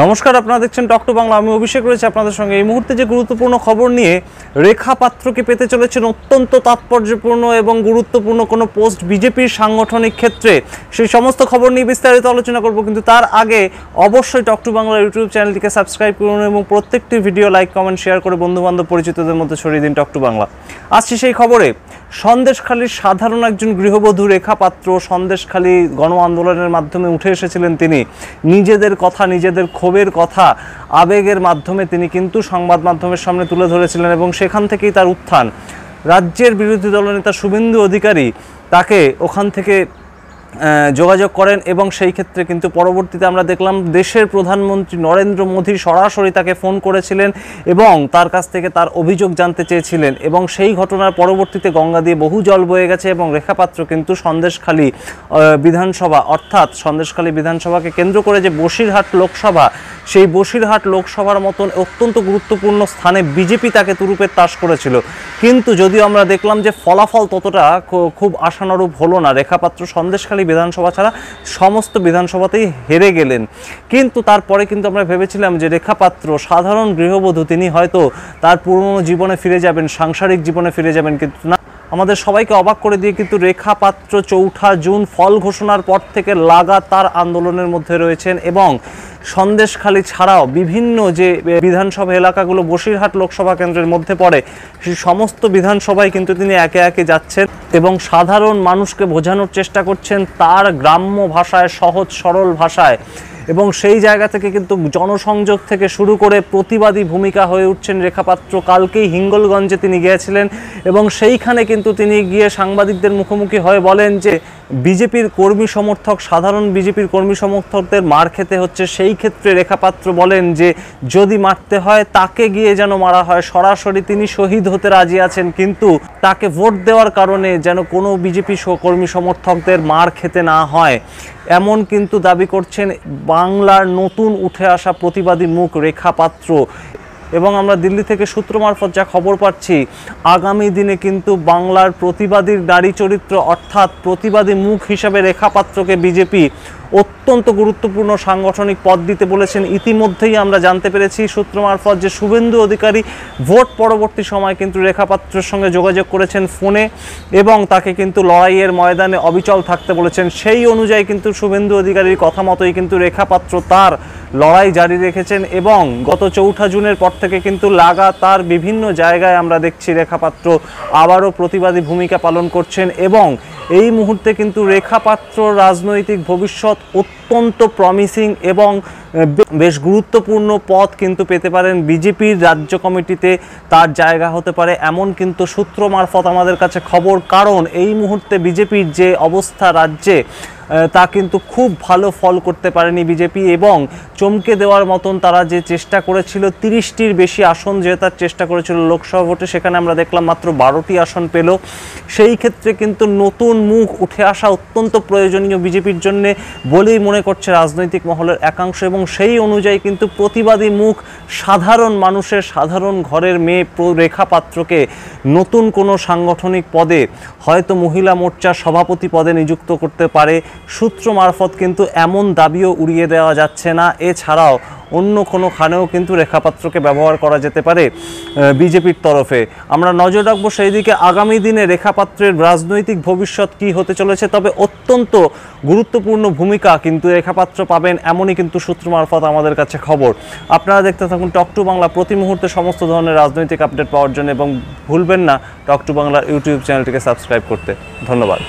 নমস্কার, আপনারা দেখছেন টক টু বাংলা। আমি অভিষেক রয়েছে আপনাদের সঙ্গে। এই মুহূর্তে যে গুরুত্বপূর্ণ খবর নিয়ে রেখা পাত্রকে পেতে চলেছেন অত্যন্ত তাৎপর্যপূর্ণ এবং গুরুত্বপূর্ণ কোনো পোস্ট বিজেপির সাংগঠনিক ক্ষেত্রে, সেই সমস্ত খবর নিয়ে বিস্তারিত আলোচনা করব। কিন্তু তার আগে অবশ্যই টক টু বাংলা ইউটিউব চ্যানেলটিকে সাবস্ক্রাইব করুন এবং প্রত্যেকটি ভিডিও লাইক, কমেন্ট, শেয়ার করে বন্ধুবান্ধব পরিচিতদের মধ্যে ছড়িয়ে দিন টক টু বাংলা। আসছি সেই খবরে। সন্দেশখালীর সাধারণ একজন গৃহবধূ রেখা পাত্র সন্দেশখালী গণ আন্দোলনের মাধ্যমে উঠে এসেছিলেন। তিনি নিজেদের কথা, নিজেদের ক্ষোভের কথা আবেগের মাধ্যমে তিনি কিন্তু সংবাদ মাধ্যমের সামনে তুলে ধরেছিলেন এবং সেখান থেকেই তার উত্থান। রাজ্যের বিরোধী দলনেতা শুভেন্দু অধিকারী তাকে ওখান থেকে যোগাযোগ করেন এবং সেই ক্ষেত্রে কিন্তু পরবর্তীতে আমরা দেখলাম দেশের প্রধানমন্ত্রী নরেন্দ্র মোদী সরাসরি তাকে ফোন করেছিলেন এবং তার কাছ থেকে তার অভিযোগ জানতে চেয়েছিলেন এবং সেই ঘটনার পরবর্তীতে গঙ্গা দিয়ে বহু জল বয়ে গেছে এবং রেখা পাত্র কিন্তু সন্দেশখালী বিধানসভা, অর্থাৎ সন্দেশখালী বিধানসভাকে কেন্দ্র করে যে বসিরহাট লোকসভা, সেই বসিরহাট লোকসভার মতন অত্যন্ত গুরুত্বপূর্ণ স্থানে বিজেপি তাকে তুরুপের তাস করেছিল। কিন্তু যদিও আমরা দেখলাম যে ফলাফল ততটা খুব আশানুরূপ হলো না। রেখা পাত্র সন্দেশখালী বিধানসভা ছাড়া সমস্ত বিধানসভাতেই হেরে গেলেন। কিন্তু তারপরে কিন্তু আমরা ভেবেছিলাম যে রেখা পাত্র সাধারণ গৃহবধূ, তিনি হয়তো তার পুরনো জীবনে ফিরে যাবেন, সাংসারিক জীবনে ফিরে যাবেন, কিন্তু না, আমাদের সবাইকে অবাক করে দিয়ে কিন্তু রেখা পাত্র 4 জুন ফল ঘোষণার পর থেকে লাগাতার আন্দোলনের মধ্যে রয়েছেন এবং সন্দেশখালী ছাড়াও বিভিন্ন যে বিধানসভা এলাকাগুলো বসিরহাট লোকসভা কেন্দ্রের মধ্যে পড়ে, সেই সমস্ত বিধানসভায় কিন্তু তিনি একে একে যাচ্ছেন এবং সাধারণ মানুষকে বোঝানোর চেষ্টা করছেন তার গ্রাম্য ভাষায়, সহজ সরল ভাষায়। এবং সেই জায়গা থেকে কিন্তু জনসংযোগ থেকে শুরু করে প্রতিবাদী ভূমিকা হয়ে উঠছেন রেখা পাত্র। কালকেই হিঙ্গলগঞ্জে তিনি গিয়েছিলেন এবং সেইখানে কিন্তু তিনি গিয়ে সাংবাদিকদের মুখোমুখি হয়ে বলেন যে বিজেপির কর্মী সমর্থক, সাধারণ বিজেপির কর্মী সমর্থকদের মার খেতে হচ্ছে। সেই ক্ষেত্রে রেখা পাত্র বলেন যে যদি মারতে হয় তাকে গিয়ে যেন মারা হয়, সরাসরি তিনি শহীদ হতে রাজি আছেন, কিন্তু তাকে ভোট দেওয়ার কারণে যেন কোনো বিজেপি কর্মী সমর্থকদের মার খেতে না হয়, এমন কিন্তু দাবি করছেন বাংলার নতুন উঠে আসা প্রতিবাদী মুখ রেখা পাত্র। এবং আমরা দিল্লি থেকে সূত্র মারফত যা খবর পাচ্ছি, আগামী দিনে কিন্তু বাংলার প্রতিবাদীর নারী চরিত্র, অর্থাৎ প্রতিবাদী মুখ হিসাবে রেখা পাত্রকে বিজেপি অত্যন্ত গুরুত্বপূর্ণ সাংগঠনিক পদ দিতে বলেছেন। ইতিমধ্যেই আমরা জানতে পেরেছি সূত্র মারফত যে শুভেন্দু অধিকারী ভোট পরবর্তী সময় কিন্তু রেখা পাত্রের সঙ্গে যোগাযোগ করেছেন ফোনে এবং তাকে কিন্তু লড়াইয়ের ময়দানে অবিচল থাকতে বলেছেন। সেই অনুযায়ী কিন্তু শুভেন্দু অধিকারীর কথা মতোই কিন্তু রেখা পাত্র তার লড়াই জারি রেখেছেন এবং গত 4 জুনের পর থেকে কিন্তু লাগাতার বিভিন্ন জায়গায় আমরা দেখছি রেখা পাত্র আবারও প্রতিবাদী ভূমিকা পালন করছেন এবং এই মুহূর্তে কিন্তু রেখা পাত্র রাজনৈতিক ভবিষ্যৎ অত্যন্ত প্রমিসিং এবং বেশ গুরুত্বপূর্ণ পদ কিন্তু পেতে পারেন বিজেপির রাজ্য কমিটিতে, তার জায়গা হতে পারে এমন কিন্তু সূত্র মারফত আমাদের কাছে খবর। কারণ এই মুহূর্তে বিজেপির যে অবস্থা রাজ্যে, তা কিন্তু খুব ভালো ফল করতে পারেনি বিজেপি এবং চমকে দেওয়ার মতন তারা যে চেষ্টা করেছিল 30টির বেশি আসন জেতার চেষ্টা করেছিল লোকসভা ভোটে, সেখানে আমরা দেখলাম মাত্র 12টি আসন পেল। সেই ক্ষেত্রে কিন্তু নতুন মুখ উঠে আসা অত্যন্ত প্রয়োজনীয় বিজেপির জন্য বলেই মনে করছে রাজনৈতিক মহলের একাংশ এবং সেই অনুযায়ী কিন্তু প্রতিবাদী মুখ, সাধারণ মানুষের, সাধারণ ঘরের মেয়ে রেখা পাত্রকে নতুন কোনো সাংগঠনিক পদে, হয়তো মহিলা মোর্চার সভাপতি পদে নিযুক্ত করতে পারে সূত্র মারফত, কিন্তু এমন দাবিও উড়িয়ে দেওয়া যাচ্ছে না। এছাড়াও অন্য কোনোখানেও কিন্তু রেখা পাত্রকে ব্যবহার করা যেতে পারে বিজেপির তরফে। আমরা নজর রাখবো সেই দিকে আগামী দিনে রেখা পাত্রের রাজনৈতিক ভবিষ্যৎ কী হতে চলেছে। তবে অত্যন্ত গুরুত্বপূর্ণ ভূমিকা কিন্তু রেখা পাত্র পাবেন, এমনই কিন্তু সূত্র মারফত আমাদের কাছে খবর। আপনারা দেখতে থাকুন টক টু বাংলা প্রতি মুহূর্তে সমস্ত ধরনের রাজনৈতিক আপডেট পাওয়ার জন্য এবং ভুলবেন না টক টু বাংলার ইউটিউব চ্যানেলটিকে সাবস্ক্রাইব করতে। ধন্যবাদ।